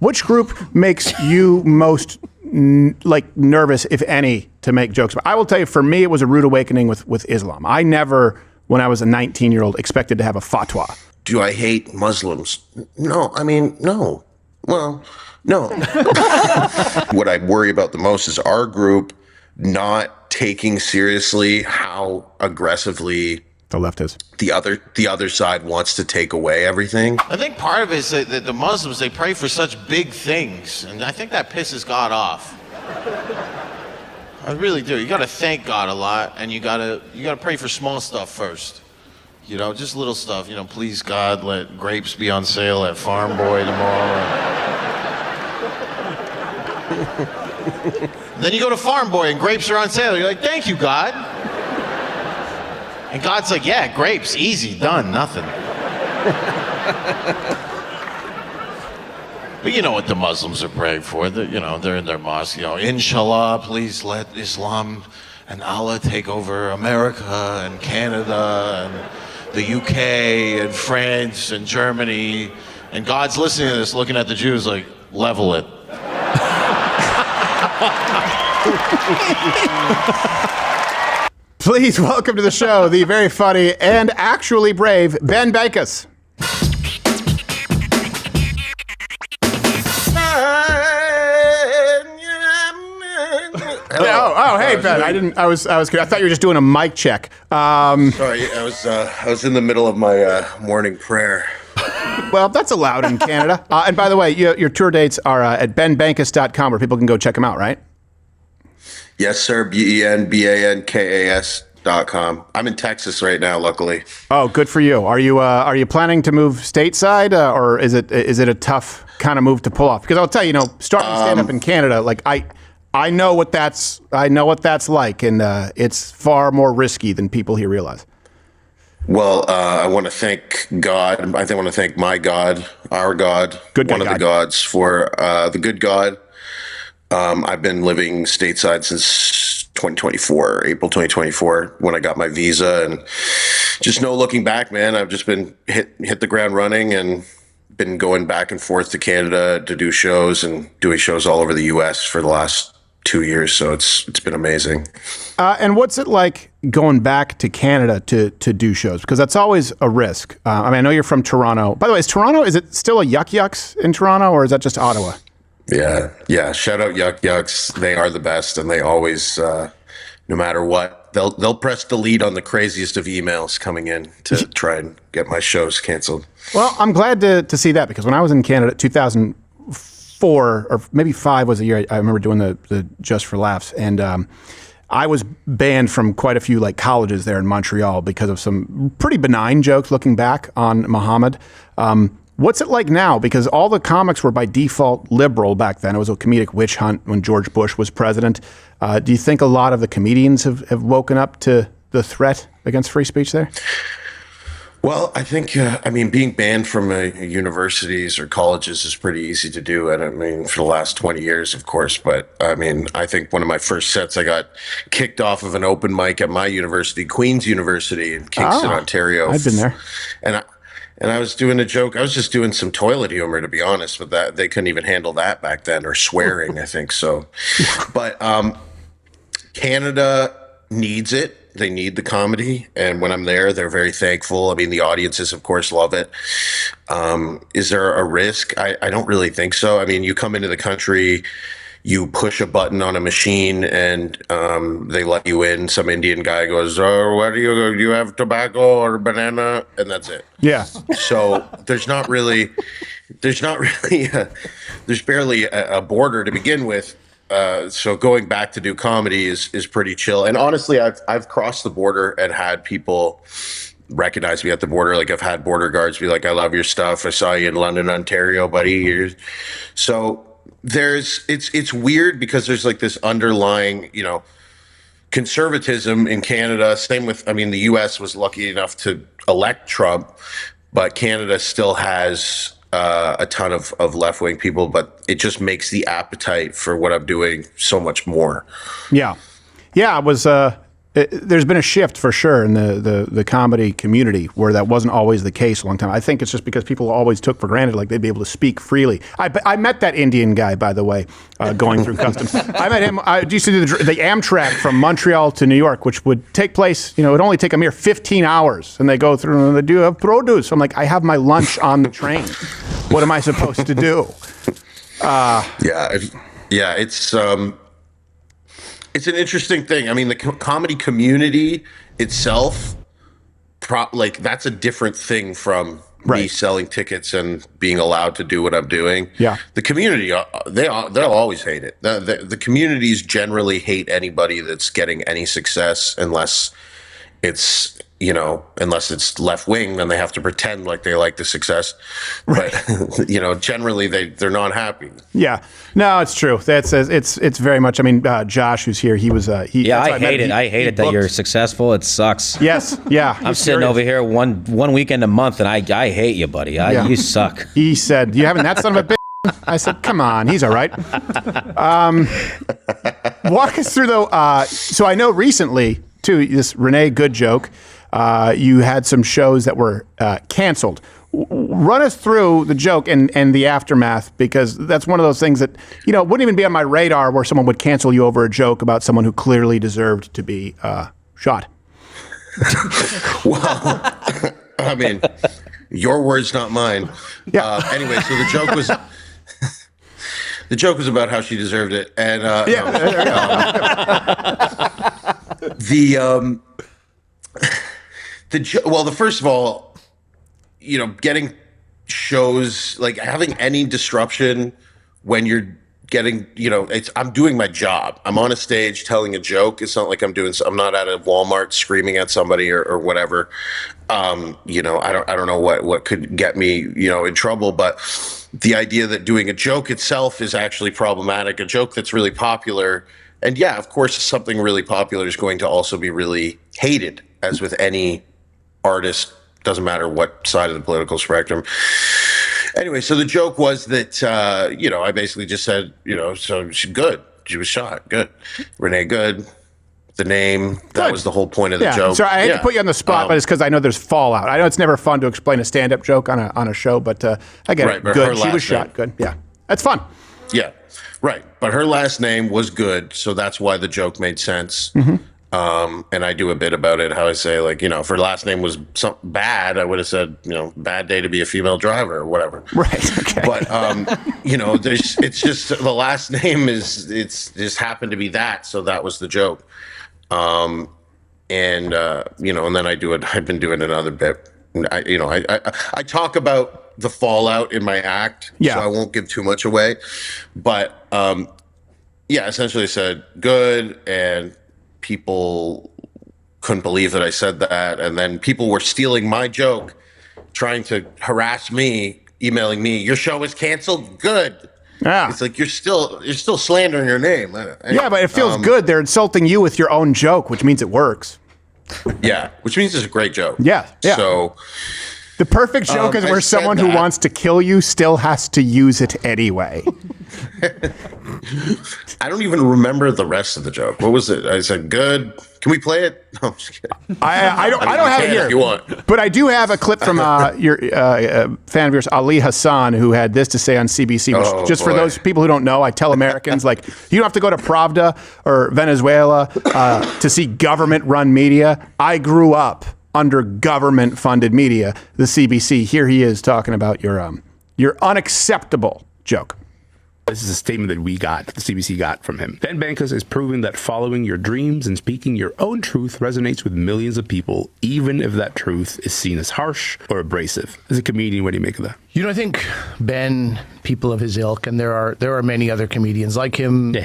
Which group makes you most nervous, if any, to make jokes about? I will tell you, for me, it was a rude awakening with Islam. I never, when I was a 19-year-old, expected to have a fatwa. Do I hate Muslims? No, no. Well, no. What I worry about the most is our group not taking seriously how aggressively the left is. The other side wants to take away everything. I think part of it is that the Muslims, they pray for such big things, and I think that pisses God off. I really do. You got to thank God a lot, and you got to pray for small stuff first. You know, just little stuff. You know, please God, let grapes be on sale at Farm Boy tomorrow. Then you go to Farm Boy and grapes are on sale. You're like, thank you, God. And God's like, yeah, grapes, easy, done, nothing. But you know what the Muslims are praying for. They're in their mosque. Inshallah, please let Islam and Allah take over America and Canada and the UK and France and Germany. And God's listening to this, looking at the Jews like, level it. Please welcome to the show the very funny and actually brave Ben Bankas. Oh, hey Ben! I thought you were just doing a mic check. Sorry, I was in the middle of my morning prayer. Well, that's allowed in Canada. And by the way, your tour dates are at benbankas.com, where people can go check them out, right? Yes, sir. BenBankas.com. I'm in Texas right now, luckily. Oh, good for you. Are you planning to move stateside, or is it a tough kind of move to pull off? Because I'll tell you, starting to stand up in Canada, like I know what that's like, and it's far more risky than people here realize. Well, I want to thank God. I want to thank my God, our God, one of the gods, for the good God. I've been living stateside since 2024, April 2024, when I got my visa, and just no looking back, man. I've just been hit the ground running and been going back and forth to Canada to do shows and doing shows all over the U.S. for the last 2 years. So it's been amazing. And what's it like going back to Canada to do shows? Because that's always a risk. I know you're from Toronto. By the way, is it still a Yuck Yucks in Toronto, or is that just Ottawa? Yeah. Shout out Yuck Yucks. They are the best, and they always, no matter what, they'll press delete on the craziest of emails coming in to try and get my shows canceled. Well, I'm glad to see that, because when I was in Canada, 2004 or maybe 5 was the year I remember doing the Just for Laughs, and I was banned from quite a few colleges there in Montreal because of some pretty benign jokes looking back on Muhammad. What's it like now? Because all the comics were by default liberal back then. It was a comedic witch hunt when George Bush was president. Do you think a lot of the comedians have woken up to the threat against free speech there? Well, I think, being banned from universities or colleges is pretty easy to do. And for the last 20 years, of course. But I think one of my first sets, I got kicked off of an open mic at my university, Queen's University in Kingston, Ontario. I've been there. And I was doing a joke. I was just doing some toilet humor, to be honest, but that they couldn't even handle that back then, or swearing, I think so. But Canada needs it. They need the comedy. And when I'm there, they're very thankful. The audiences, of course, love it. Is there a risk? I don't really think so. You come into the country, you push a button on a machine, and they let you in. Some Indian guy goes, "Oh, what do you have tobacco or banana?" And that's it. Yeah. So there's barely a border to begin with. So going back to do comedy is pretty chill. And honestly, I've crossed the border and had people recognize me at the border. I've had border guards be like, "I love your stuff. I saw you in London, Ontario, buddy." So it's weird, because there's this underlying, conservatism in Canada. Same with, the US was lucky enough to elect Trump, but Canada still has a ton of left-wing people, but it just makes the appetite for what I'm doing so much more. Yeah. It was there's been a shift for sure in the comedy community where that wasn't always the case a long time. I think it's just because people always took for granted like they'd be able to speak freely. I met that Indian guy, by the way, going through customs. I met him. I used to do the Amtrak from Montreal to New York, which would take place, it would only take a mere 15 hours. And they go through and they do have produce. I'm like, I have my lunch on the train. What am I supposed to do? It's an interesting thing. I mean, the comedy community itself, that's a different thing from me selling tickets and being allowed to do what I'm doing. Yeah. The community, they'll always hate it. The communities generally hate anybody that's getting any success unless it's left wing, then they have to pretend like they like the success. Right. But, generally they're not happy. Yeah. No, it's true. It's very much, I mean, Josh, who's here, he was, I hate it. I hate it that you're successful. It sucks. Yes. Yeah. I'm sitting over here one weekend a month and I hate you, buddy. You suck. He said, you having that son of a bitch? I said, come on, he's all right. Walk us through though. So I know recently too, this Renee Good joke, you had some shows that were canceled. Run us through the joke and the aftermath, because that's one of those things that, wouldn't even be on my radar where someone would cancel you over a joke about someone who clearly deserved to be shot. Well, I mean, your words, not mine. Yeah. Anyway, so the joke was about how she deserved it. And first of all, getting shows, like having any disruption when you're getting, I'm doing my job. I'm on a stage telling a joke. It's not like I'm not at a Walmart screaming at somebody or whatever. I don't know what could get me, in trouble, but the idea that doing a joke itself is actually problematic, a joke that's really popular. And yeah, of course, something really popular is going to also be really hated, as with any artist, doesn't matter what side of the political spectrum. Anyway, so the joke was that, I basically just said, so she's good. She was shot. Good. Renee Good. The name. That was the whole point of the joke. So I hate to put you on the spot, but it's because I know there's fallout. I know it's never fun to explain a stand-up joke on a show, but I get it. Good. She was shot. Good. Yeah. That's fun. Yeah. Right. But her last name was Good, so that's why the joke made sense. Mm-hmm. And I do a bit about it, how I say, like, if her last name was bad, I would have said, bad day to be a female driver or whatever. Right. Okay. But, it's just the last name it's just happened to be that. So that was the joke. And then I've been doing another bit. I talk about the fallout in my act, so I won't give too much away. But, essentially I said good, and people couldn't believe that I said that. And then people were stealing my joke, trying to harass me, emailing me, your show is canceled? Good. Yeah. It's like, you're still slandering your name. Yeah, but it feels good. They're insulting you with your own joke, which means it works. Yeah, which means it's a great joke. Yeah. So the perfect joke is where someone who wants to kill you still has to use it anyway. I don't even remember the rest of the joke. What was it? I said, good. Can we play it? No, I'm just kidding. I don't have it here. If you want. But I do have a clip from your fan of yours, Ali Hassan, who had this to say on CBC. Which, just for those people who don't know, I tell Americans, like, you don't have to go to Pravda or Venezuela to see government-run media. I grew up under government-funded media, the CBC. Here he is talking about your unacceptable joke. This is a statement that the CBC got from him. Ben Bankas is proving that following your dreams and speaking your own truth resonates with millions of people, even if that truth is seen as harsh or abrasive. As a comedian, what do you make of that? I think Ben, people of his ilk, and there are many other comedians like him,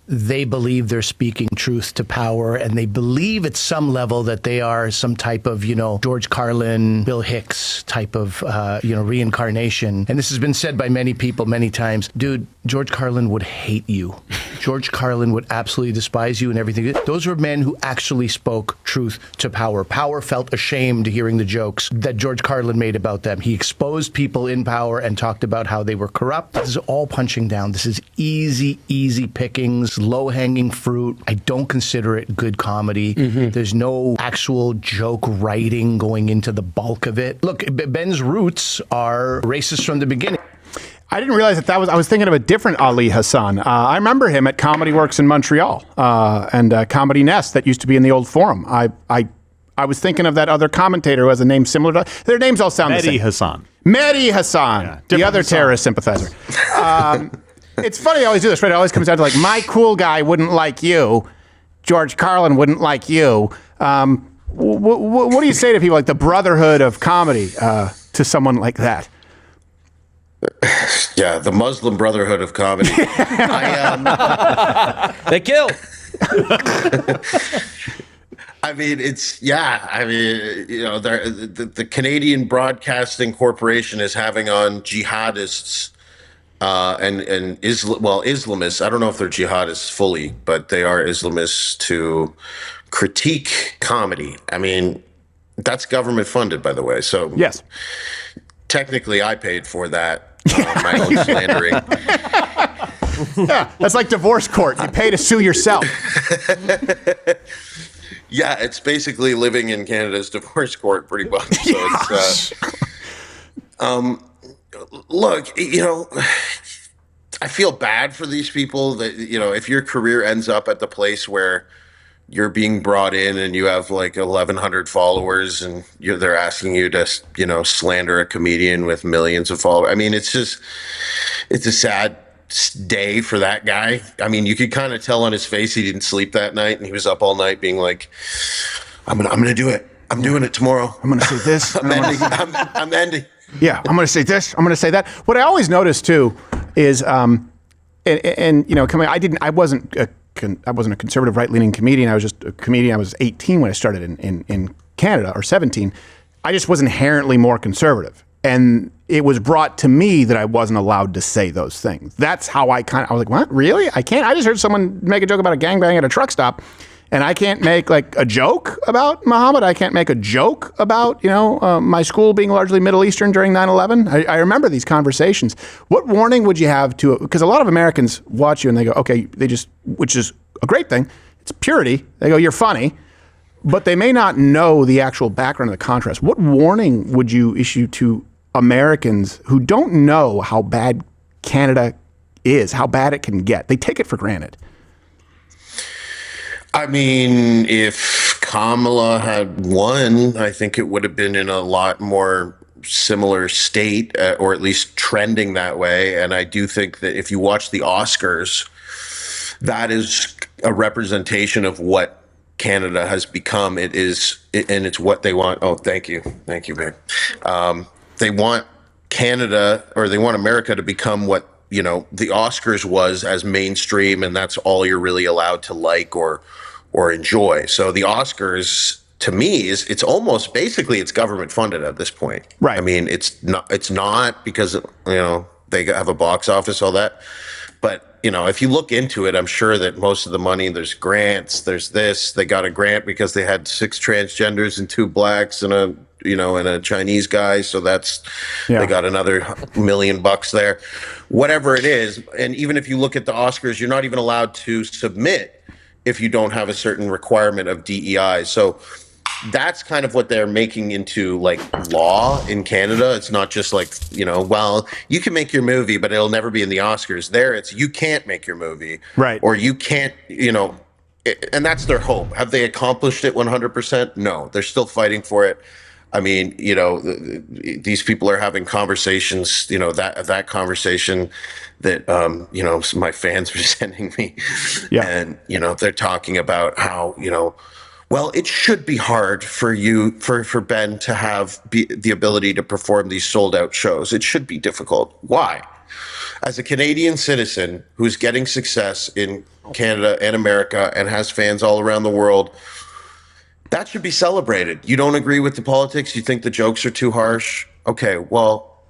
they believe they're speaking truth to power, and they believe at some level that they are some type of, George Carlin, Bill Hicks type of, reincarnation. And this has been said by many people many times. Dude, George Carlin would hate you. George Carlin would absolutely despise you and everything. Those were men who actually spoke truth to power. Power felt ashamed hearing the jokes that George Carlin made about them. He exposed people in power and talked about how they were corrupt. This is all punching down. This is easy pickings, low-hanging fruit. I don't consider it good comedy. There's no actual joke writing going into the bulk of it. Look, Ben's roots are racist from the beginning. I didn't realize that was. I was thinking of a different Ali Hassan. I remember him at Comedy Works in Montreal and Comedy Nest that used to be in the old Forum. I was thinking of that other commentator who has a name similar to. Their names all sound the same. Mehdi Hassan, the other Hassan. Terrorist sympathizer. It's funny. I always do this, right? It always comes down to like, my cool guy wouldn't like you. George Carlin wouldn't like you. What do you say to people like the brotherhood of comedy to someone like that? Yeah, the Muslim Brotherhood of Comedy. They kill. I mean, the Canadian Broadcasting Corporation is having on jihadists and Islamists. I don't know if they're jihadists fully, but they are Islamists to critique comedy. I mean, that's government funded, by the way. So yes, technically, I paid for that. My own slandering. Yeah, that's like divorce court. You pay to sue yourself. Yeah, it's basically living in Canada's divorce court, pretty much. So look, I feel bad for these people that, if your career ends up at the place where you're being brought in and you have like 1,100 followers and they're asking you to, slander a comedian with millions of followers. I mean, it's a sad day for that guy. I mean, you could kind of tell on his face he didn't sleep that night and he was up all night being like, I'm gonna do it. I'm doing it tomorrow. I'm gonna say this. I'm ending. Yeah, I'm gonna say this. I'm gonna say that. What I always notice too is, coming. I wasn't a conservative right-leaning comedian. I was just a comedian. I was 18 when I started in Canada, or 17. I just was inherently more conservative. And it was brought to me that I wasn't allowed to say those things. That's how I was like, what, really? I can't? I just heard someone make a joke about a gangbang at a truck stop, and I can't make like a joke about Muhammad. I can't make a joke about, my school being largely Middle Eastern during 9/11. I remember these conversations. What warning would you have because a lot of Americans watch you and they go, okay, which is a great thing. It's purity. They go, you're funny, but they may not know the actual background of the contrast. What warning would you issue to Americans who don't know how bad Canada is, how bad it can get? They take it for granted. I mean, if Kamala had won, I think it would have been in a lot more similar state, or at least trending that way. And I do think that if you watch the Oscars, that is a representation of what Canada has become. And it's what they want. Oh, thank you, babe. They want Canada, or they want America to become what the Oscars was as mainstream, and that's all you're really allowed to like or enjoy. So the Oscars, to me, it's almost basically it's government funded at this point. Right. I mean, it's not because they have a box office, all that. But if you look into it, I'm sure that most of the money, there's grants, there's this. They got a grant because they had 6 transgenders and 2 blacks and a Chinese guy. So they got another $1 million there, whatever it is. And even if you look at the Oscars, you're not even allowed to submit if you don't have a certain requirement of DEI. So that's kind of what they're making into like law in Canada. It's not just like, you can make your movie, but it'll never be in the Oscars. There, it's you can't make your movie. Right. Or you can't, and that's their hope. Have they accomplished it 100%? No, they're still fighting for it. I mean, these people are having conversations, that conversation that, my fans are sending me. Yeah. And, they're talking about how, well, it should be hard for Ben to have the ability to perform these sold out shows. It should be difficult. Why? As a Canadian citizen who's getting success in Canada and America and has fans all around the world, that should be celebrated. You don't agree with the politics? You think the jokes are too harsh? Okay, well,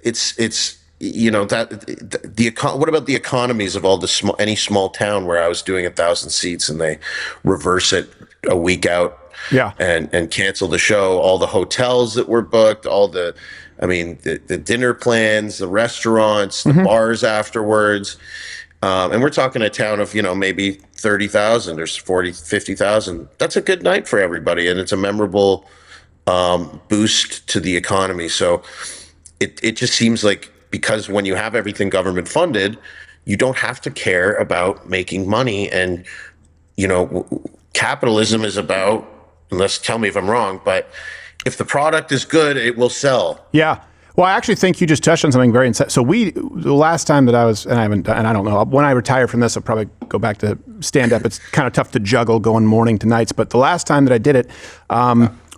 it's what about the economies of all the any small town where I was doing 1,000 seats and they reverse it a week out, and cancel the show, all the hotels that were booked, the dinner plans, the restaurants, the bars afterwards. And we're talking a town of, maybe 30,000 or 50,000. That's a good night for everybody. And it's a memorable boost to the economy. So it just seems like, because when you have everything government funded, you don't have to care about making money. And, capitalism is about, unless tell me if I'm wrong, but if the product is good, it will sell. Yeah. Well, I actually think you just touched on something very so the last time that I was, and I don't know, when I retire from this, I'll probably go back to stand up. It's kind of tough to juggle going morning to nights, but the last time that I did it,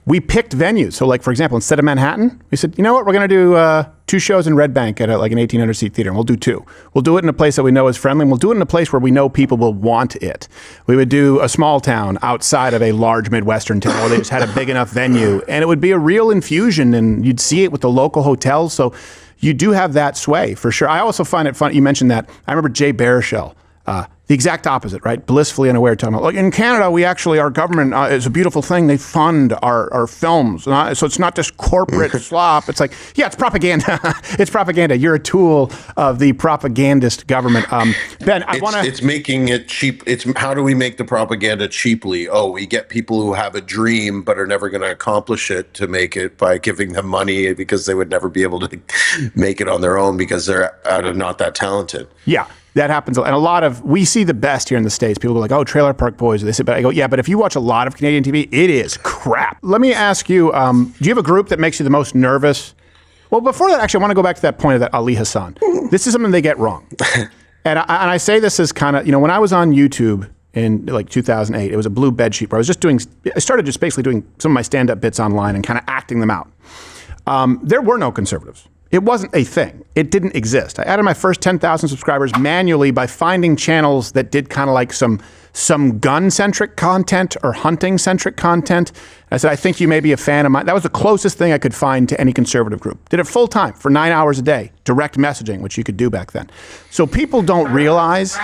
we picked venues. So like, for example, instead of Manhattan, we said, you know what, we're going to do 2 shows in Red Bank at an 1,800 seat theater, and we'll do 2. We'll do it in a place that we know is friendly, and we'll do it in a place where we know people will want it. We would do a small town outside of a large Midwestern town where they just had a big enough venue, and it would be a real infusion, and you'd see it with the local hotels. So you do have that sway for sure. I also find it fun. You mentioned that. I remember Jay Baruchel, the exact opposite, right? Blissfully unaware, talking about, like, in Canada, our government is a beautiful thing. They fund our films. So it's not just corporate slop. It's like, yeah, it's propaganda. It's propaganda. You're a tool of the propagandist government. Ben, It's making it cheap. It's how do we make the propaganda cheaply? Oh, we get people who have a dream but are never going to accomplish it to make it by giving them money, because they would never be able to make it on their own because they're not that talented. Yeah. That happens. And we see the best here in the States. People go like, oh, Trailer Park Boys. They say, but I go, yeah, but if you watch a lot of Canadian TV, it is crap. Let me ask you, do you have a group that makes you the most nervous? Well, before that, actually, I want to go back to that point of that Ali Hassan. This is something they get wrong. And I say this as kind of, when I was on YouTube in like 2008, it was a blue bedsheet where I started just basically doing some of my stand-up bits online and kind of acting them out. There were no conservatives. It wasn't a thing. It didn't exist. I added my first 10,000 subscribers manually by finding channels that did kind of like some gun-centric content or hunting-centric content. I said, I think you may be a fan of mine. That was the closest thing I could find to any conservative group. Did it full-time for 9 hours a day, direct messaging, which you could do back then. So people don't realize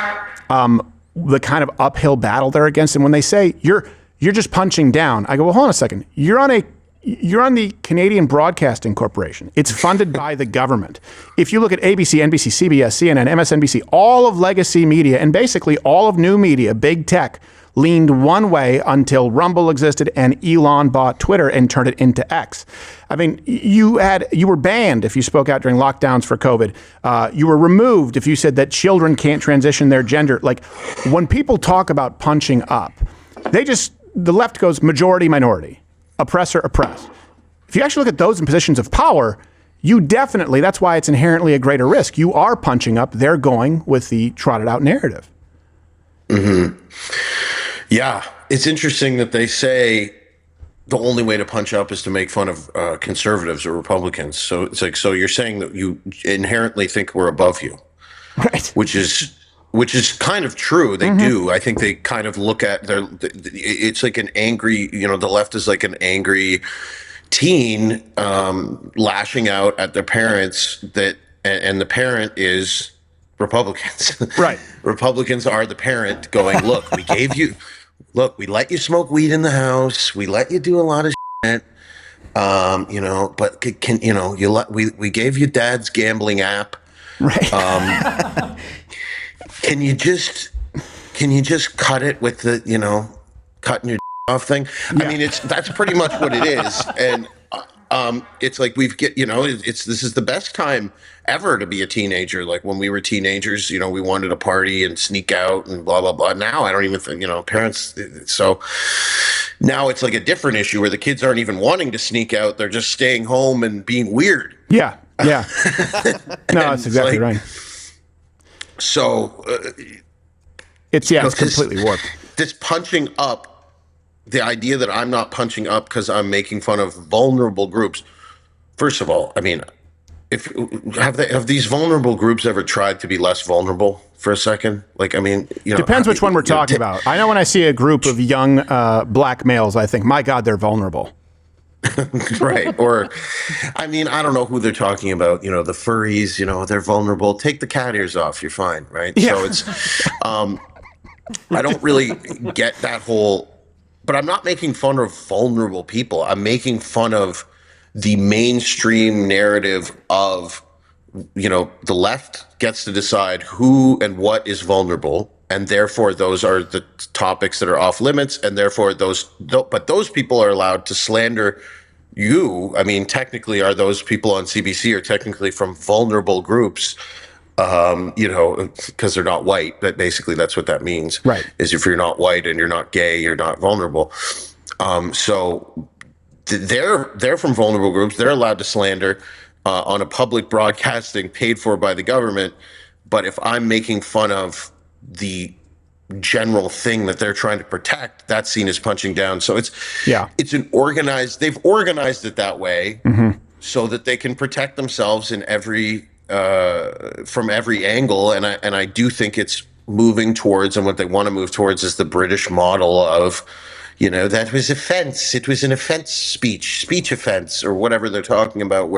the kind of uphill battle they're against. And when they say, you're just punching down, I go, well, hold on a second. You're on the Canadian Broadcasting Corporation. It's funded by the government. If you look at ABC, NBC, CBS, CNN, MSNBC, all of legacy media, and basically all of new media, big tech, leaned one way until Rumble existed and Elon bought Twitter and turned it into X. I mean, you were banned if you spoke out during lockdowns for COVID. You were removed if you said that children can't transition their gender. Like, when people talk about punching up, the left goes majority, minority. Oppressor, oppressed. If you actually look at those in positions of power, that's why it's inherently a greater risk. You are punching up. They're going with the trotted out narrative. Mm-hmm. Yeah. It's interesting that they say the only way to punch up is to make fun of conservatives or Republicans. So it's like, so you're saying that you inherently think we're above you, right? Which is kind of true. They do. I think they kind of look at it's like an angry, the left is like an angry teen lashing out at their parents and the parent is Republicans. Right. Republicans are the parent going, look, we let you smoke weed in the house. We let you do a lot of shit. But we gave you dad's gambling app. Right. Can you just cut it with the, cutting your off thing? Yeah. I mean, that's pretty much what it is. And it's like this is the best time ever to be a teenager. Like when we were teenagers, we wanted to party and sneak out and blah, blah, blah. Now I don't even think, parents. So now it's like a different issue where the kids aren't even wanting to sneak out. They're just staying home and being weird. Yeah. Yeah. No, that's exactly right. So it's completely warped. This punching up, the idea that I'm not punching up because I'm making fun of vulnerable groups. First of all, I mean, have these vulnerable groups ever tried to be less vulnerable for a second? Like, I mean, depends which one we're talking about. I know when I see a group of young black males, I think, my God, they're vulnerable. Right. Or, I mean, I don't know who they're talking about. You know, the furries, you know, they're vulnerable. Take the cat ears off. You're fine. Right. Yeah. So it's, I don't really get that whole, but I'm not making fun of vulnerable people. I'm making fun of the mainstream narrative of, you know, the left gets to decide who and what is vulnerable. And therefore, those are the topics that are off limits. And therefore, but those people are allowed to slander you. I mean, technically, are those people on CBC are technically from vulnerable groups, you know, because they're not white. But basically, that's what that means. Right. Is if you're not white and you're not gay, you're not vulnerable. So they're from vulnerable groups. They're allowed to slander on a public broadcasting paid for by the government. But if I'm making fun of the general thing that they're trying to protect, that's seen as punching down. So it's they've organized it that way so that they can protect themselves in from every angle. And I do think it's moving towards, and what they want to move towards is the British model of, you know, that was offense. It was an offense speech offense, or whatever they're talking about,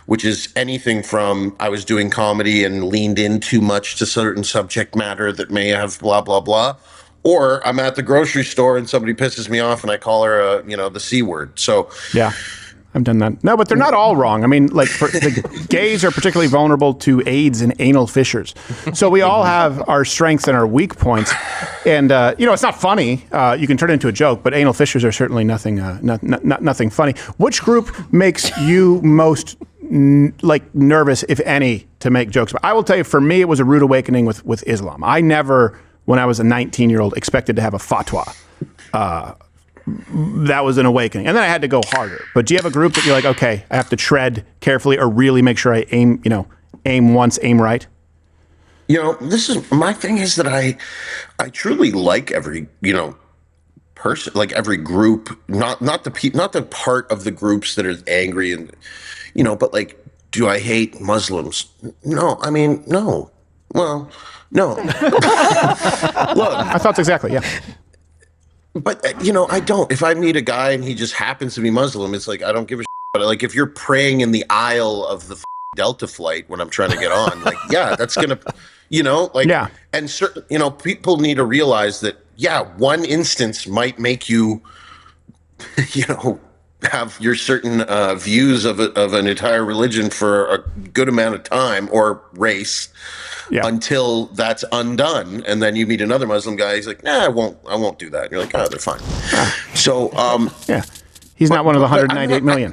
which is anything from I was doing comedy and leaned in too much to certain subject matter that may have blah, blah, blah. Or I'm at the grocery store and somebody pisses me off and I call her, the C word. So yeah, I've done that. No, but they're not all wrong. I mean, like the gays are particularly vulnerable to AIDS and anal fissures. So we all have our strengths and our weak points. And, it's not funny. You can turn it into a joke, but anal fissures are certainly nothing funny. Which group makes you most nervous, if any, to make jokes about? I will tell you, for me, it was a rude awakening with Islam. I never, when I was a 19-year-old, expected to have a fatwa. That was an awakening. And then I had to go harder. But do you have a group that you're like, okay, I have to tread carefully or really make sure I aim once, aim right? This is my thing, is that I truly like every, person, like every group, not the part of the groups that are angry and, but like, do I hate Muslims? No, I mean, no. Well, no. Look, I thought exactly, yeah. But, I don't. If I meet a guy and he just happens to be Muslim, it's like, I don't give a shit. But like, if you're praying in the aisle of the Delta flight when I'm trying to get on, like, yeah, that's going to, yeah. And certain, people need to realize that, yeah, one instance might make you, have your certain views of an entire religion for a good amount of time, or race. Yeah. Until that's undone, and then you meet another Muslim guy. He's like, "Nah, I won't do that." And you're like, "Oh, they're fine." So, yeah, he's not one of the 198 million.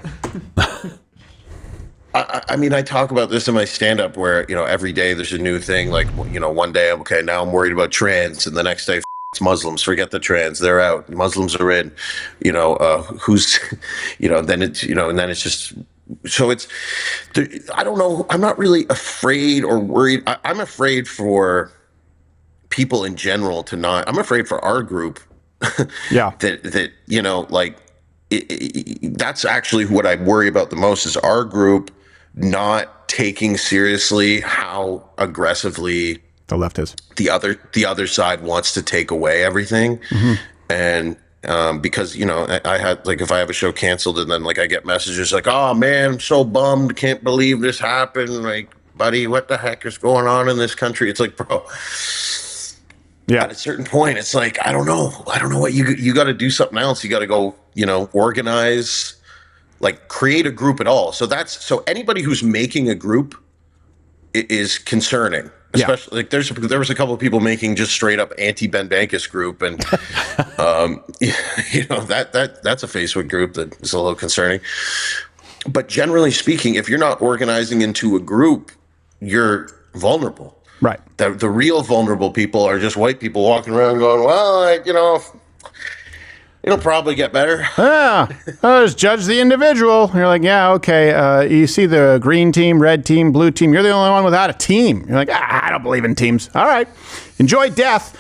I mean, I talk about this in my stand-up, where every day there's a new thing. Like, one day now I'm worried about trans, and the next day it's Muslims. Forget the trans; they're out. Muslims are in. Who's, then it's and then it's just. So it's, I don't know. I'm not really afraid or worried. I'm afraid for people in general to not. I'm afraid for our group. Yeah. that that's actually what I worry about the most, is our group not taking seriously how aggressively the left is. The other side wants to take away everything, and. Because I had, like, if I have a show canceled and then I get messages like, "Oh man, I'm so bummed, can't believe this happened. Like, buddy, what the heck is going on in this country?" It's like, bro, yeah. At a certain point, it's like, I don't know what you got to do something else. You got to go, organize, like, create a group at all. So anybody who's making a group is concerning. Especially, like, there was a couple of people making just straight up anti Ben Bankas group, and that's a Facebook group that is a little concerning. But generally speaking, if you're not organizing into a group, you're vulnerable. Right. The real vulnerable people are just white people walking around going, "Well, it'll probably get better." Yeah, just judge the individual. You're like, yeah, okay. You see the green team, red team, blue team. You're the only one without a team. You're like, I don't believe in teams. All right, enjoy death.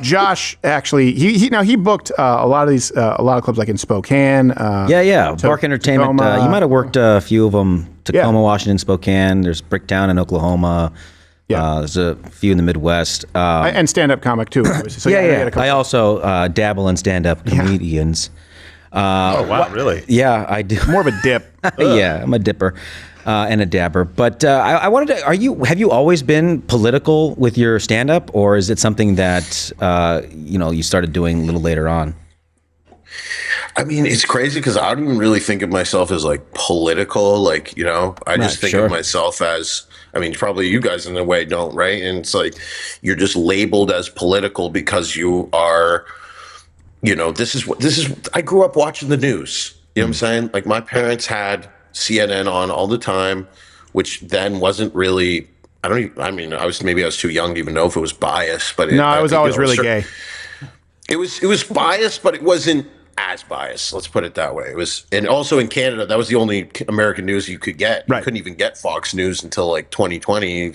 Josh, actually, he booked a lot of clubs, like in Spokane. Bark Entertainment. You might have worked a few of them. Tacoma, Washington, Spokane. There's Bricktown in Oklahoma. Yeah, there's a few in the Midwest. And stand-up comic, too. Obviously. So I also dabble in stand-up comedians. Oh, wow, really? Yeah, I do. More of a dip. Yeah, I'm a dipper and a dabber. But I wanted to, have you always been political with your stand-up, or is it something that, you started doing a little later on? I mean, it's crazy because I don't even really think of myself as like political. Like, I just think of myself as, I mean, probably you guys in a way don't, right? And it's like, you're just labeled as political because you are, I grew up watching the news. You know what I'm saying? Like, my parents had CNN on all the time, which then wasn't really, I was too young to even know if it was biased, but it was always really gay. It was biased, but it wasn't as biased. Let's put it that way. It was, and also in Canada, that was the only American news you could get. Right. You couldn't even get Fox News until like 2020,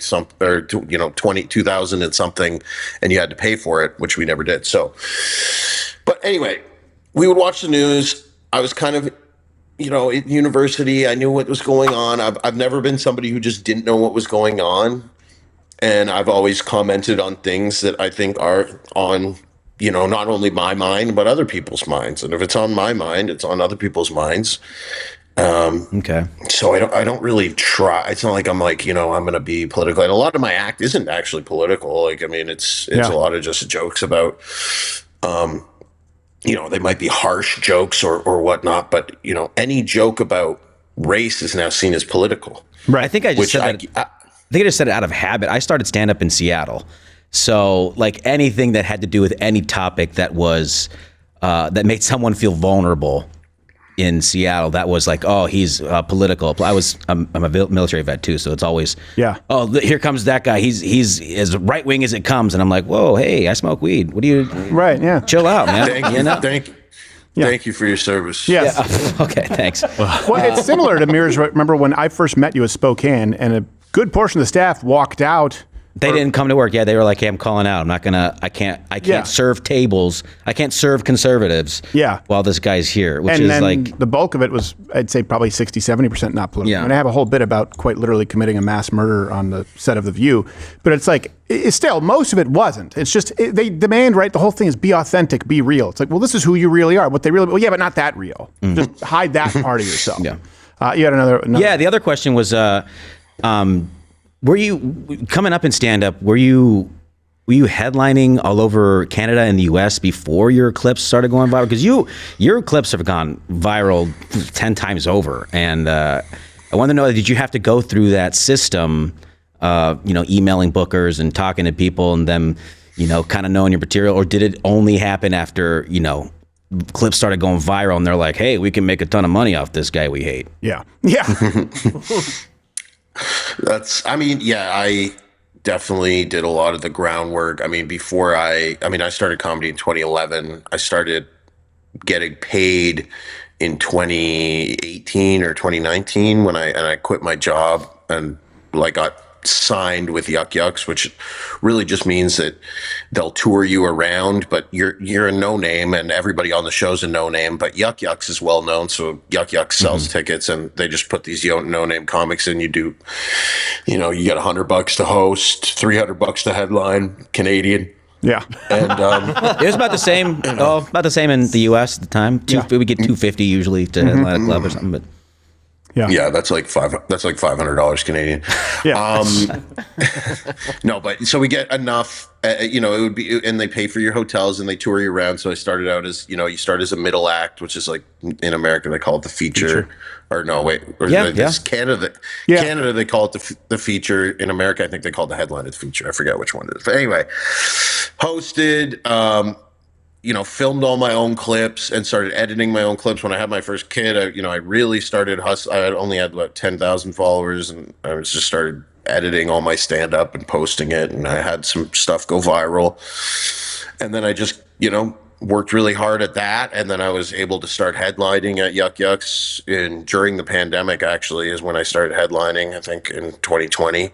2000 and something, and you had to pay for it, which we never did. So, but anyway, we would watch the news. I was kind of, at university, I knew what was going on. I've never been somebody who just didn't know what was going on, and I've always commented on things that I think are on, not only my mind, but other people's minds. And if it's on my mind, it's on other people's minds. Okay. So I don't really try. It's not like I'm like, I'm going to be political. And a lot of my act isn't actually political. Like, I mean, it's a lot of just jokes about, they might be harsh jokes or whatnot, but, any joke about race is now seen as political. Right. I think I just said that. I think I just said it out of habit. I started stand-up in Seattle. So, like, anything that had to do with any topic that was that made someone feel vulnerable in Seattle, that was like, oh, he's political. I'm a military vet too, so it's always, oh, here comes that guy. He's as right wing as it comes, and I'm like, whoa, hey, I smoke weed. What do you? Right, yeah. Chill out, man. Thank you for your service. Yes. Yeah. Okay, thanks. Well, it's similar to Mears. Remember when I first met you at Spokane, and a good portion of the staff walked out. They didn't come to work. Yeah, they were like, hey, I'm calling out. I can't serve tables. I can't serve conservatives while this guy's here, which is like... the bulk of it was, I'd say, probably 60, 70% not political. Yeah. And I have a whole bit about quite literally committing a mass murder on the set of The View. But it's like, it's still, most of it wasn't. It's just, they demand, right, the whole thing is be authentic, be real. It's like, well, this is who you really are. What they really... Well, yeah, but not that real. Just hide that part of yourself. Yeah. You had another... Yeah, the other question was... were you coming up in stand-up? Were you headlining all over Canada and the U.S. before your clips started going viral? Because your clips have gone viral 10 times over, and I want to know: did you have to go through that system, emailing bookers and talking to people, and them, kind of knowing your material, or did it only happen after clips started going viral and they're like, hey, we can make a ton of money off this guy we hate? Yeah. I definitely did a lot of the groundwork. I mean, before I started comedy in 2011. I started getting paid in 2018 or 2019 when I quit my job and got signed with Yuck Yucks, which really just means that they'll tour you around, but you're a no name, and everybody on the show's a no name. But Yuck Yucks is well known, so Yuck Yucks sells tickets, and they just put these no name comics in. You do, you get $100 to host, $300 to headline, Canadian. Yeah, and it was about the same. About the same in the U.S. at the time. We get $250 usually to headline a club or something, but. Yeah, that's like $500 Canadian. Yeah. No, but so we get enough. It would be, and they pay for your hotels and they tour you around. So I started out as, you start as a middle act, which is like in America they call it the feature. Or no, wait, Canada. Yeah. Canada they call it the feature. In America, I think they call it the headline the feature. I forget which one it is. But anyway, hosted. Filmed all my own clips and started editing my own clips. When I had my first kid, I really started hustling. I only had about 10,000 followers, and I just started editing all my stand-up and posting it, and I had some stuff go viral. And then I just, worked really hard at that, and then I was able to start headlining at Yuck Yucks during the pandemic, actually, is when I started headlining, I think, in 2020.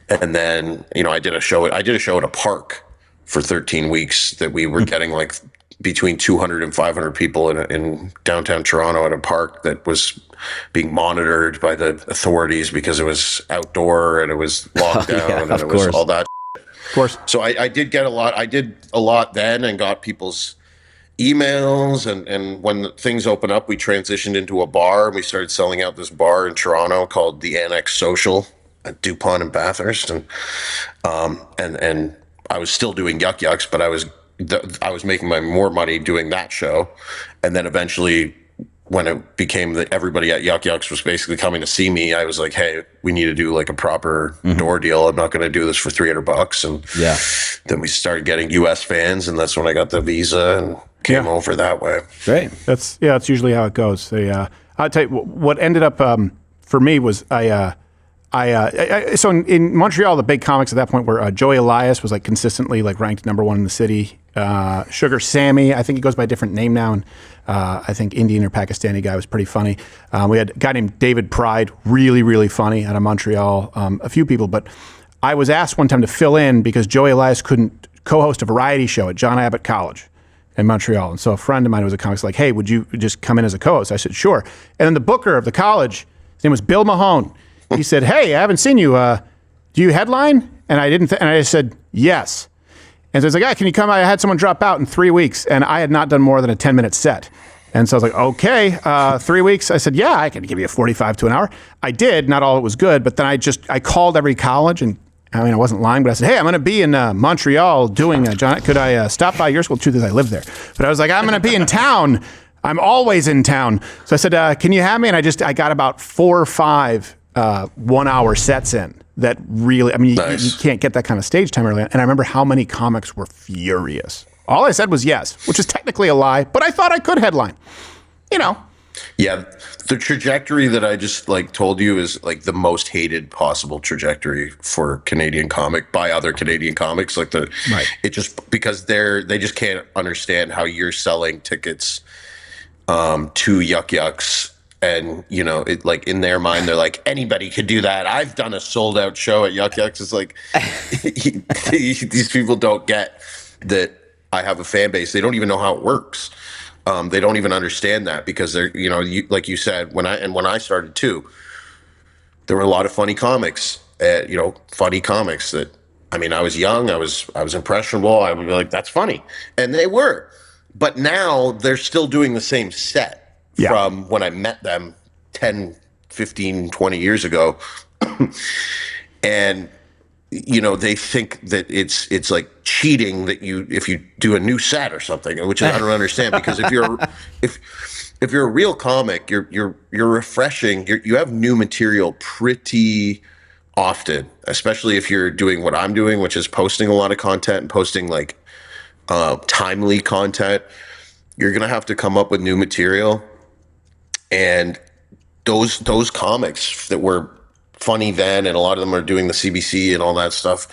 And then, I did a show at a park for 13 weeks that we were getting like between 200 and 500 people in downtown Toronto at a park that was being monitored by the authorities because it was outdoor and it was locked down and it was all that. Of course. So I did get a lot. I did a lot then and got people's emails, and when things open up, we transitioned into a bar, and we started selling out this bar in Toronto called the Annex Social at DuPont and Bathurst, and I was still doing Yuck Yucks, but I was making more money doing that show, and then eventually, when it became that everybody at Yuck Yucks was basically coming to see me, I was like, hey, we need to do like a proper door deal. I'm not going to do this for $300. And then we started getting US fans, and that's when I got the visa and came over that way. Great. That's usually how it goes. I'll tell you what ended up for me was so in Montreal, the big comics at that point were Joey Elias was like consistently like ranked number one in the city. Sugar Sammy, I think he goes by a different name now, and I think Indian or Pakistani guy was pretty funny. We had a guy named David Pride, really, really funny out of Montreal. A few people, but I was asked one time to fill in because Joey Elias couldn't co-host a variety show at John Abbott College in Montreal. And so a friend of mine who was a comic was like, hey, would you just come in as a co-host? I said, sure. And then the booker of the college, his name was Bill Mahone. He said, hey, I haven't seen you. Do you headline? And I didn't. And I said, yes. And so it's like, can you come? I had someone drop out in 3 weeks, and I had not done more than a 10-minute set. And so I was like, okay, 3 weeks. I said, yeah, I can give you a 45 to an hour. I did. Not all of it was good, but then I called every college, and I mean, I wasn't lying, but I said, hey, I'm going to be in Montreal doing John. Could I stop by your school? The truth is I live there. But I was like, I'm going to be in town. I'm always in town. So I said, can you have me? And I got about 4 or 5 1-hour sets in. That really, I mean, nice. you can't get that kind of stage time early on. And I remember how many comics were furious. All I said was yes, which is technically a lie, but I thought I could headline. Yeah, the trajectory that I just like told you is like the most hated possible trajectory for Canadian comic by other Canadian comics. Like it just because they just can't understand how you're selling tickets to Yuck Yucks. And, it like in their mind, they're like, anybody could do that. I've done a sold out show at Yuck Yucks. It's like, these people don't get that I have a fan base. They don't even know how it works. They don't even understand that because they're, like you said, when I started too, there were a lot of funny comics, funny comics that, I mean, I was young, I was impressionable. I would be like, that's funny. And they were, but now they're still doing the same set. From when I met them 10, 15, 20 years ago. And, they think that it's like cheating that if you do a new set or something, which I don't understand because if you're a real comic, you're refreshing, you have new material pretty often, especially if you're doing what I'm doing, which is posting a lot of content and posting like timely content. You're going to have to come up with new material. And those comics that were funny then, and a lot of them are doing the CBC and all that stuff,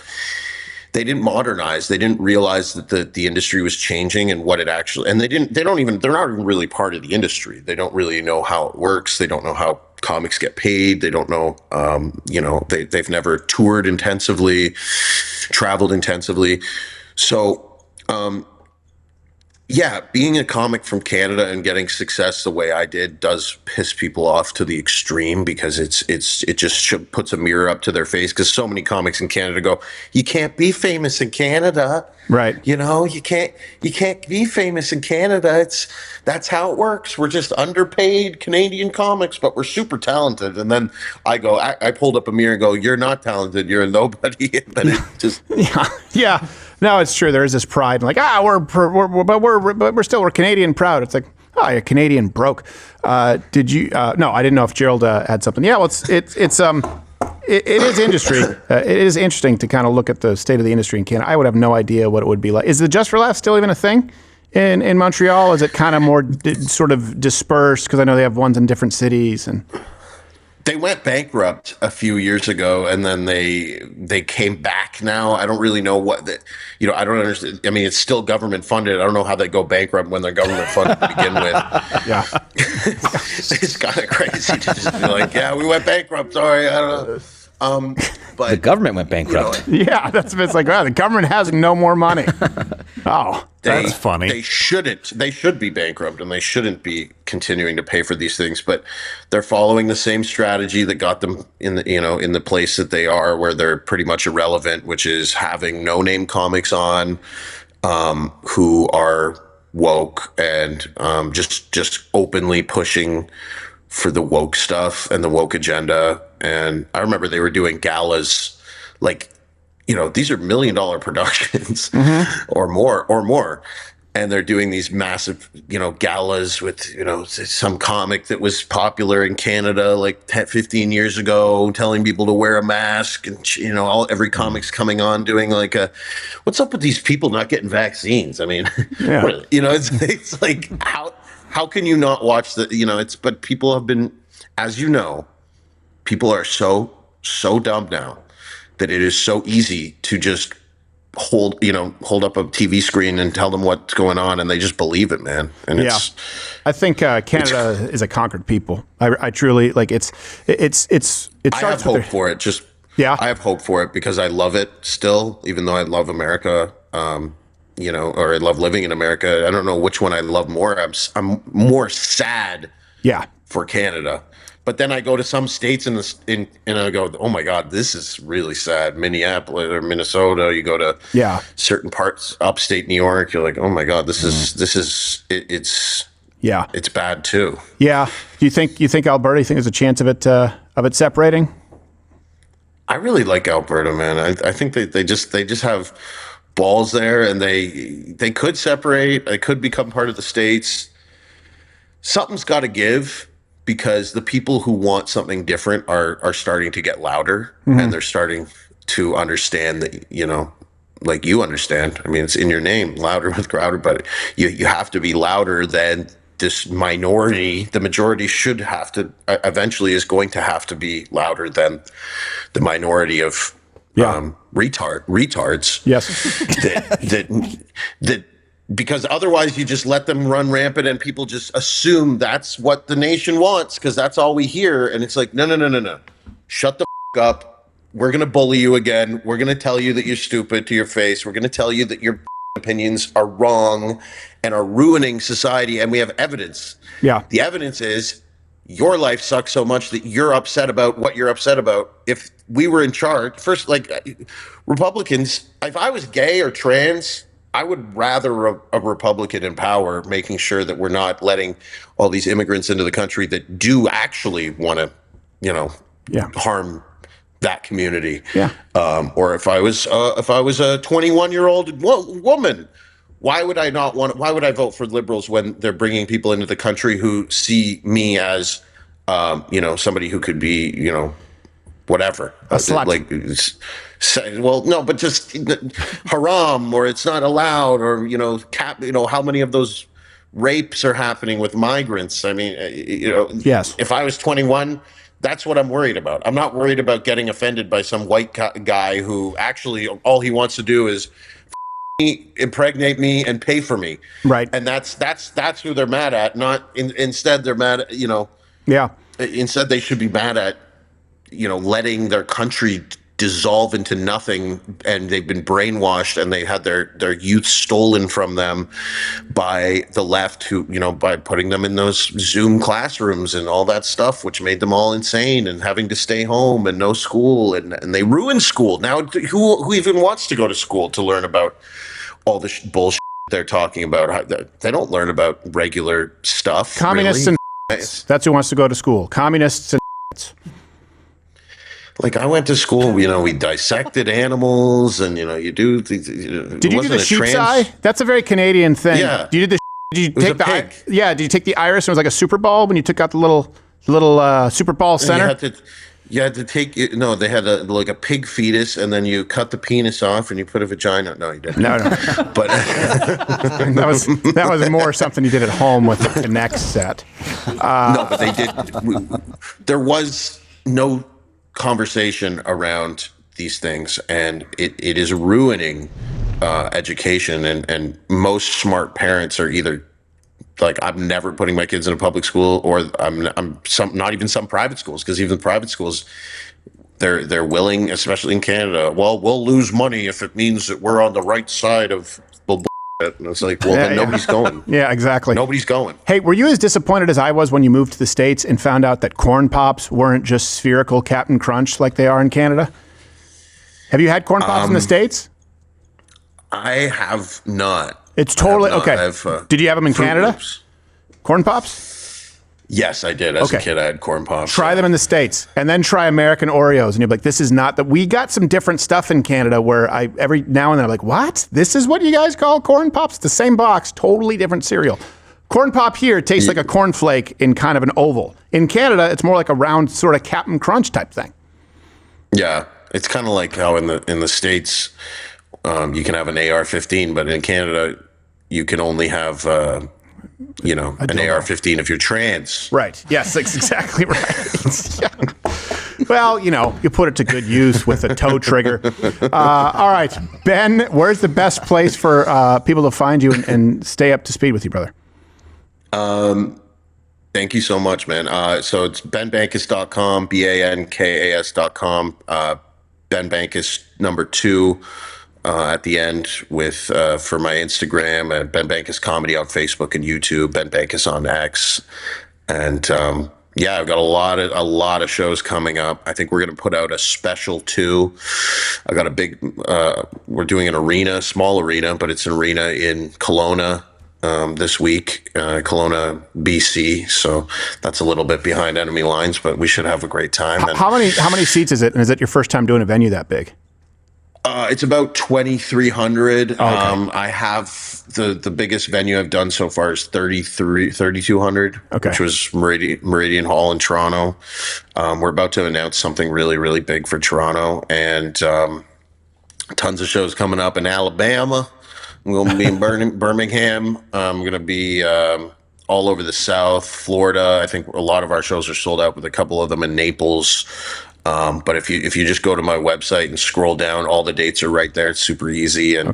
they didn't modernize. They didn't realize that the industry was changing and what it actually, and they're not even really part of the industry. They don't really know how it works. They don't know how comics get paid. They don't know, they've never toured intensively, traveled intensively. So, yeah, being a comic from Canada and getting success the way I did does piss people off to the extreme because it just puts a mirror up to their face because so many comics in Canada go, you can't be famous in Canada, right? You can't be famous in Canada. That's how it works. We're just underpaid Canadian comics, but we're super talented. And then I pulled up a mirror and go, you're not talented. You're a nobody. But it just yeah. No, it's true. There is this pride, like we're still Canadian proud. It's like, oh, you're Canadian broke. Did you? No, I didn't know if Gerald had something. Yeah, well, it is industry. It is interesting to kind of look at the state of the industry in Canada. I would have no idea what it would be like. Is the Just for Laughs still even a thing in Montreal? Is it kind of more sort of dispersed? Because I know they have ones in different cities and. They went bankrupt a few years ago, and then they came back now. I don't really know what I don't understand. I mean, it's still government funded. I don't know how they go bankrupt when they're government funded to begin with. Yeah. It's kind of crazy to just be like, yeah, we went bankrupt. Sorry, I don't know. But the government went bankrupt. Yeah, it's like, wow, the government has no more money. Oh, that's funny. They shouldn't. They should be bankrupt, and they shouldn't be continuing to pay for these things. But they're following the same strategy that got them in the place that they are, where they're pretty much irrelevant, which is having no-name comics on, who are woke and just openly pushing for the woke stuff and the woke agenda. And I remember they were doing galas, like, these are $1 million productions or more. And they're doing these massive, galas with, some comic that was popular in Canada like 10, 15 years ago, telling people to wear a mask. And, every comic's coming on doing like what's up with these people not getting vaccines? I mean, yeah. It's like, how can you not watch the, but people have been, as people are so dumb now that it is so easy to just hold up a TV screen and tell them what's going on, and they just believe it, man. And I think Canada is a conquered people. I truly like it. I have hope for it. I have hope for it because I love it still, even though I love America. Or I love living in America. I don't know which one I love more. I'm more sad. For Canada. But then I go to some states and I go, oh my God, this is really sad. Minneapolis or Minnesota, you go to certain parts, upstate New York, you're like, oh my God, it's bad too. Yeah. Do you think Alberta? You think there's a chance of it separating? I really like Alberta, man. I think they just have balls there, and they could separate. They could become part of the states. Something's got to give. Because the people who want something different are starting to get louder, and they're starting to understand that, like you understand. I mean, it's in your name, louder with Crowder, but you have to be louder than this minority. The majority should have to, eventually is going to have to be louder than the minority of retards. Yes. that because otherwise you just let them run rampant and people just assume that's what the nation wants because that's all we hear. And it's like, no. Shut the up. We're going to bully you again. We're going to tell you that you're stupid to your face. We're going to tell you that your opinions are wrong and are ruining society. And we have evidence. Yeah. The evidence is your life sucks so much that you're upset about what you're upset about. If we were in charge, first, like Republicans, if I was gay or trans, I would rather a Republican in power making sure that we're not letting all these immigrants into the country that do actually want to, harm that community. Yeah. Or if I was a 21-year-old woman, why would I vote for liberals when they're bringing people into the country who see me as, somebody who could be, whatever, a slut. But just haram, or it's not allowed, or how many of those rapes are happening with migrants? I mean, yes. If I was 21, that's what I'm worried about. I'm not worried about getting offended by some white guy who actually all he wants to do is impregnate me and pay for me. Right. And that's who they're mad at. Instead they're mad at, instead they should be mad at, letting their country dissolve into nothing, and they've been brainwashed and they had their youth stolen from them by the left who, by putting them in those Zoom classrooms and all that stuff, which made them all insane and having to stay home and no school. And they ruined school. Now, who even wants to go to school to learn about all the bullshit they're talking about? They don't learn about regular stuff. Communists really. And that's who wants to go to school. Communists and Like I went to school, we dissected animals, and you do. Did you do the sheep's eye? That's a very Canadian thing. Yeah. Did you take the pig. Did you take the iris? And it was like a Super Bowl when you took out the little Super Bowl center. You had to take it. No, they had a pig fetus, and then you cut the penis off, and you put a vagina. No, you didn't. No. But that was more something you did at home with the Connect set. No, but they did. There was no conversation around these things, and it is ruining education, and most smart parents are either like, I'm never putting my kids in a public school, or not even some private schools, because even private schools, they're willing, especially in Canada, well, we'll lose money if it means that we're on the right side of the bullshit. And it's like, well, then nobody's going. Yeah, exactly. Nobody's going. Hey, were you as disappointed as I was when you moved to the States and found out that corn pops weren't just spherical Captain Crunch like they are in Canada? Have you had corn pops in the States? I have not. It's totally I have not. okay. Did you have them in Canada? Loops. Corn Pops? Yes, I did. As a kid, I had corn pops. Try them in the States, and then try American Oreos, and you're like, this is not that. We got some different stuff in Canada where every now and then I'm like, what? This is what you guys call corn pops? The same box, totally different cereal. Corn Pop here tastes like a cornflake in kind of an oval. In Canada, it's more like a round sort of Captain Crunch type thing. Yeah, it's kind of like how in the States you can have an AR-15, but in Canada you can only have an AR-15 if you're trans. Right. Yes, that's exactly right. Yeah. Well, you put it to good use with a toe trigger. All right, Ben, where's the best place for people to find you and stay up to speed with you, brother? Thank you so much, man. So it's benbankas.com, BANKAS.com, Ben Bankas number 2 at the end with for my Instagram, and Ben Bankas Comedy on Facebook and YouTube, Ben Bankas on X, and I've got a lot of shows coming up. I think we're going to put out a special too. I got a big. We're doing an arena, small arena, but it's an arena in Kelowna this week, Kelowna, BC. So that's a little bit behind enemy lines, but we should have a great time. How many seats is it? And is it your first time doing a venue that big? It's about 2,300. Okay. I have the biggest venue I've done so far is 3,200, which was Meridian Hall in Toronto. We're about to announce something really, really big for Toronto, and tons of shows coming up in Alabama. I'm going to be in Birmingham. I'm going to be all over the South, Florida. I think a lot of our shows are sold out, with a couple of them in Naples. But if you just go to my website and scroll down, all the dates are right there. It's super easy, and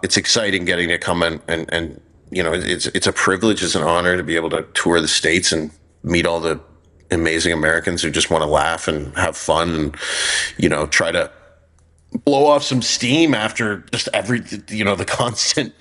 it's exciting getting to come in and it's a privilege, it's an honor to be able to tour the States and meet all the amazing Americans who just want to laugh and have fun and try to blow off some steam after just the constant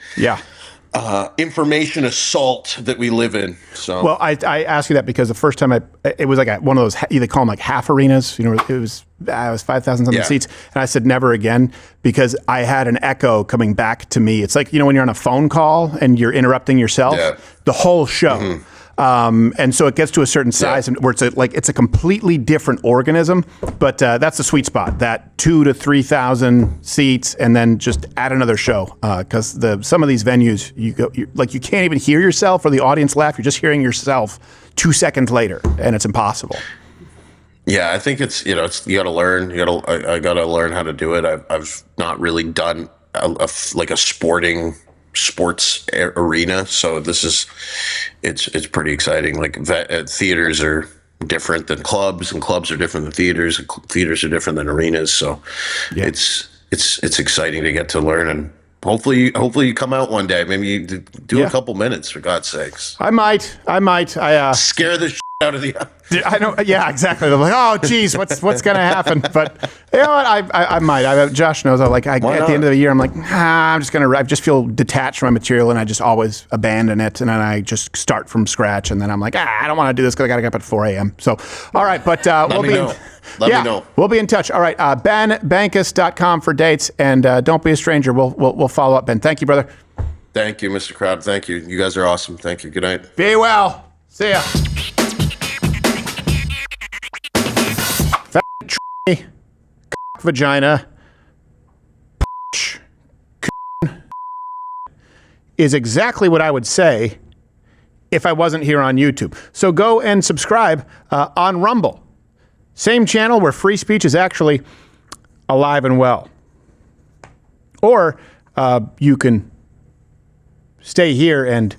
information assault that we live in. So, well, I ask you that because the first time it was like one of those, they call them like half arenas. It was 5,000 something seats, and I said never again, because I had an echo coming back to me. It's like when you're on a phone call and you're interrupting yourself, the whole show. Mm-hmm. And so it gets to a certain size where it's a completely different organism, but that's the sweet spot, that 2,000 to 3,000 seats, and then just add another show. Because some of these venues, you can't even hear yourself or the audience laugh. You're just hearing yourself 2 seconds later, and it's impossible. Yeah, I think it's you got to learn. I got to learn how to do it. I've not really done a sports arena, so it's pretty exciting. Like theaters are different than clubs, and clubs are different than theaters, and theaters are different than arenas. So it's exciting to get to learn, and hopefully you come out one day. Maybe you do a couple minutes, for God's sakes. I might. Scare the shit out of the. I know. Yeah, exactly. I'm like, oh, geez, what's going to happen? But you know what? I might. Josh knows. At the end of the year, I'm like, I just feel detached from my material, and I just always abandon it, and then I just start from scratch, and then I'm like, I don't want to do this because I got to get up at 4 a.m. So, all right, but Let me know. We'll be in touch. All right, benbankas.com for dates, and don't be a stranger. We'll follow up, Ben. Thank you, brother. Thank you, Mr. Crowd. Thank you. You guys are awesome. Thank you. Good night. Be well. See ya. Vagina is exactly what I would say if I wasn't here on YouTube. So go and subscribe on Rumble. Same channel where free speech is actually alive and well. Or you can stay here and